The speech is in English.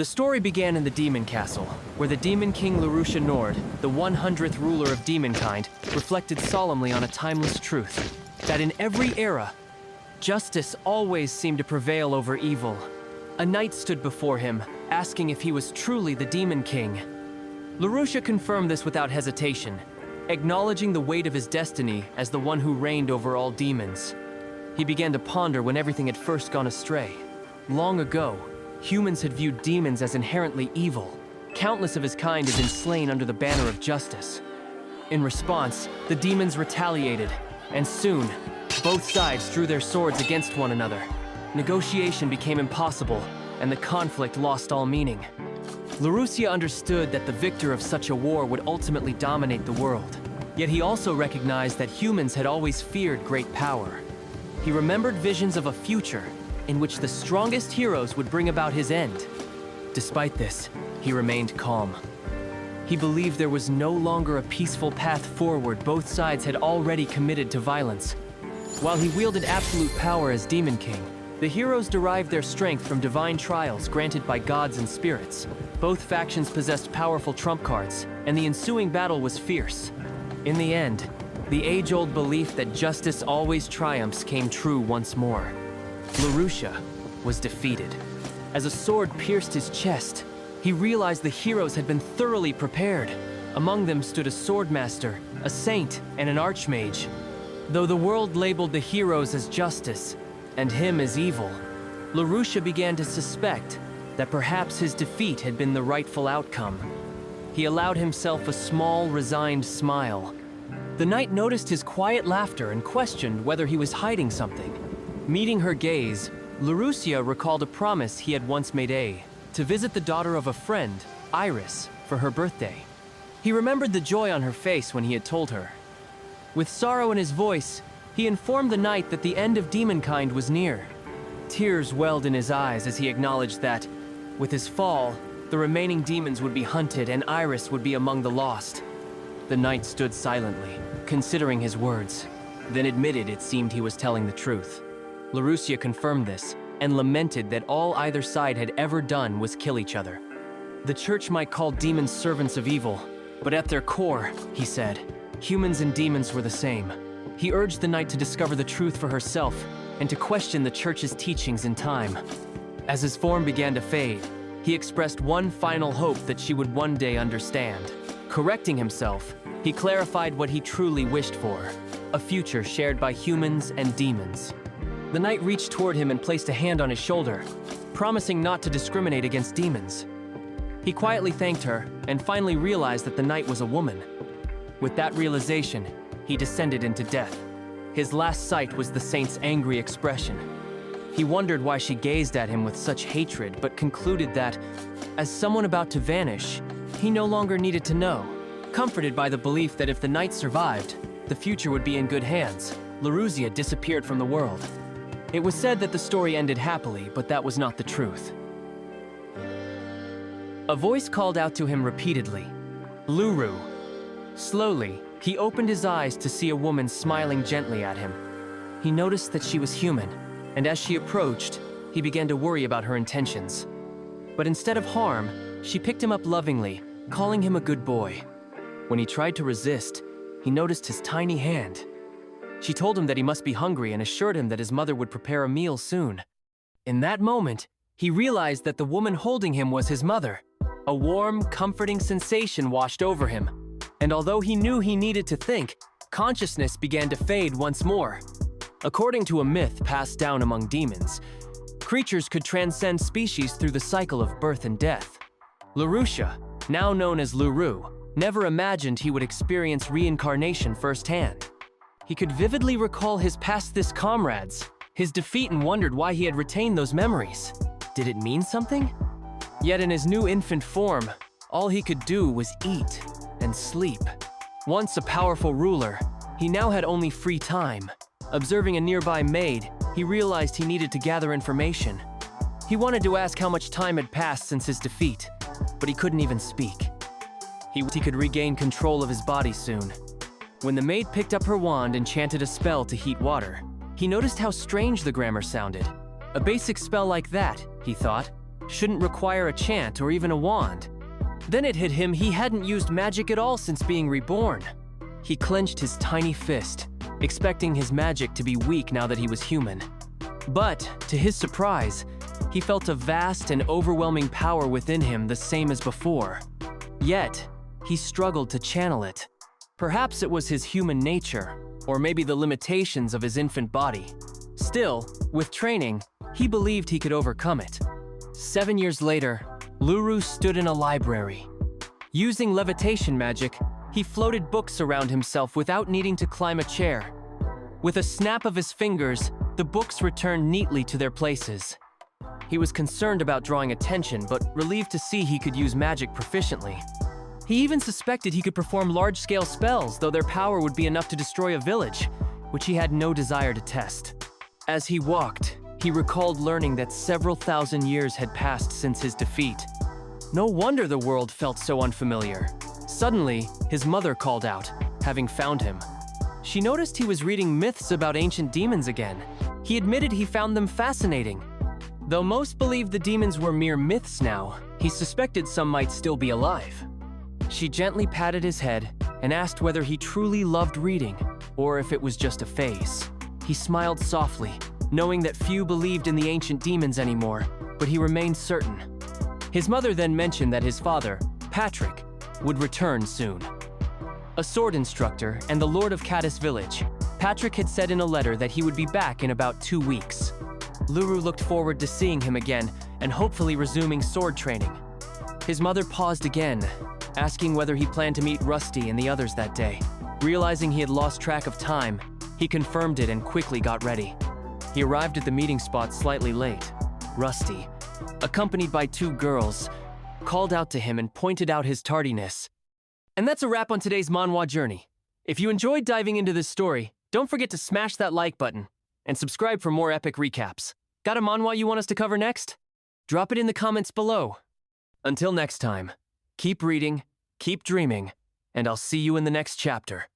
The story began in the Demon Castle, where the Demon King Lurusha Nord, the 100th ruler of demonkind, reflected solemnly on a timeless truth, that in every era, justice always seemed to prevail over evil. A knight stood before him, asking if he was truly the Demon King. Lurusha confirmed this without hesitation, acknowledging the weight of his destiny as the one who reigned over all demons. He began to ponder when everything had first gone astray. Long ago, humans had viewed demons as inherently evil. Countless of his kind had been slain under the banner of justice. In response, the demons retaliated, and soon, both sides drew their swords against one another. Negotiation became impossible, and the conflict lost all meaning. Lurusha understood that the victor of such a war would ultimately dominate the world. Yet he also recognized that humans had always feared great power. He remembered visions of a future in which the strongest heroes would bring about his end. Despite this, he remained calm. He believed there was no longer a peaceful path forward. Both sides had already committed to violence. While he wielded absolute power as Demon King, the heroes derived their strength from divine trials granted by gods and spirits. Both factions possessed powerful trump cards, and the ensuing battle was fierce. In the end, the age-old belief that justice always triumphs came true once more. Lurusha was defeated. As a sword pierced his chest, he realized the heroes had been thoroughly prepared. Among them stood a swordmaster, a saint, and an archmage. Though the world labeled the heroes as justice, and him as evil, Lurusha began to suspect that perhaps his defeat had been the rightful outcome. He allowed himself a small, resigned smile. The knight noticed his quiet laughter and questioned whether he was hiding something. Meeting her gaze, Lurusha recalled a promise he had once made to visit the daughter of a friend, Iris, for her birthday. He remembered the joy on her face when he had told her. With sorrow in his voice, he informed the knight that the end of demonkind was near. Tears welled in his eyes as he acknowledged that, with his fall, the remaining demons would be hunted and Iris would be among the lost. The knight stood silently, considering his words, then admitted it seemed he was telling the truth. Lurusha confirmed this, and lamented that all either side had ever done was kill each other. The church might call demons servants of evil, but at their core, he said, humans and demons were the same. He urged the knight to discover the truth for herself, and to question the church's teachings in time. As his form began to fade, he expressed one final hope that she would one day understand. Correcting himself, he clarified what he truly wished for, a future shared by humans and demons. The knight reached toward him and placed a hand on his shoulder, promising not to discriminate against demons. He quietly thanked her, and finally realized that the knight was a woman. With that realization, he descended into death. His last sight was the saint's angry expression. He wondered why she gazed at him with such hatred, but concluded that, as someone about to vanish, he no longer needed to know. Comforted by the belief that if the knight survived, the future would be in good hands, Lurusha disappeared from the world. It was said that the story ended happily, but that was not the truth. A voice called out to him repeatedly, "Luru." Slowly, he opened his eyes to see a woman smiling gently at him. He noticed that she was human, and as she approached, he began to worry about her intentions. But instead of harm, she picked him up lovingly, calling him a good boy. When he tried to resist, he noticed his tiny hand. She told him that he must be hungry and assured him that his mother would prepare a meal soon. In that moment, he realized that the woman holding him was his mother. A warm, comforting sensation washed over him. And although he knew he needed to think, consciousness began to fade once more. According to a myth passed down among demons, creatures could transcend species through the cycle of birth and death. Lurusha, now known as Luru, never imagined he would experience reincarnation firsthand. He could vividly recall his past comrades, his defeat, and wondered why he had retained those memories. Did it mean something? Yet in his new infant form, all he could do was eat and sleep. Once a powerful ruler, he now had only free time. Observing a nearby maid, he realized he needed to gather information. He wanted to ask how much time had passed since his defeat, but he couldn't even speak. He could regain control of his body soon. When the maid picked up her wand and chanted a spell to heat water, he noticed how strange the grammar sounded. A basic spell like that, he thought, shouldn't require a chant or even a wand. Then it hit him he hadn't used magic at all since being reborn. He clenched his tiny fist, expecting his magic to be weak now that he was human. But, to his surprise, he felt a vast and overwhelming power within him the same as before. Yet, he struggled to channel it. Perhaps it was his human nature, or maybe the limitations of his infant body. Still, with training, he believed he could overcome it. 7 years later, Luru stood in a library. Using levitation magic, he floated books around himself without needing to climb a chair. With a snap of his fingers, the books returned neatly to their places. He was concerned about drawing attention, but relieved to see he could use magic proficiently. He even suspected he could perform large-scale spells, though their power would be enough to destroy a village, which he had no desire to test. As he walked, he recalled learning that several thousand years had passed since his defeat. No wonder the world felt so unfamiliar. Suddenly, his mother called out, having found him. She noticed he was reading myths about ancient demons again. He admitted he found them fascinating. Though most believed the demons were mere myths now, he suspected some might still be alive. She gently patted his head and asked whether he truly loved reading, or if it was just a phase. He smiled softly, knowing that few believed in the ancient demons anymore, but he remained certain. His mother then mentioned that his father, Patrick, would return soon. A sword instructor and the Lord of Caddis Village, Patrick had said in a letter that he would be back in about 2 weeks. Luru looked forward to seeing him again and hopefully resuming sword training. His mother paused again, asking whether he planned to meet Rusty and the others that day. Realizing he had lost track of time, he confirmed it and quickly got ready. He arrived at the meeting spot slightly late. Rusty, accompanied by 2 girls, called out to him and pointed out his tardiness. And that's a wrap on today's manhwa journey. If you enjoyed diving into this story, don't forget to smash that like button and subscribe for more epic recaps. Got a manhwa you want us to cover next? Drop it in the comments below. Until next time, keep reading, keep dreaming, and I'll see you in the next chapter.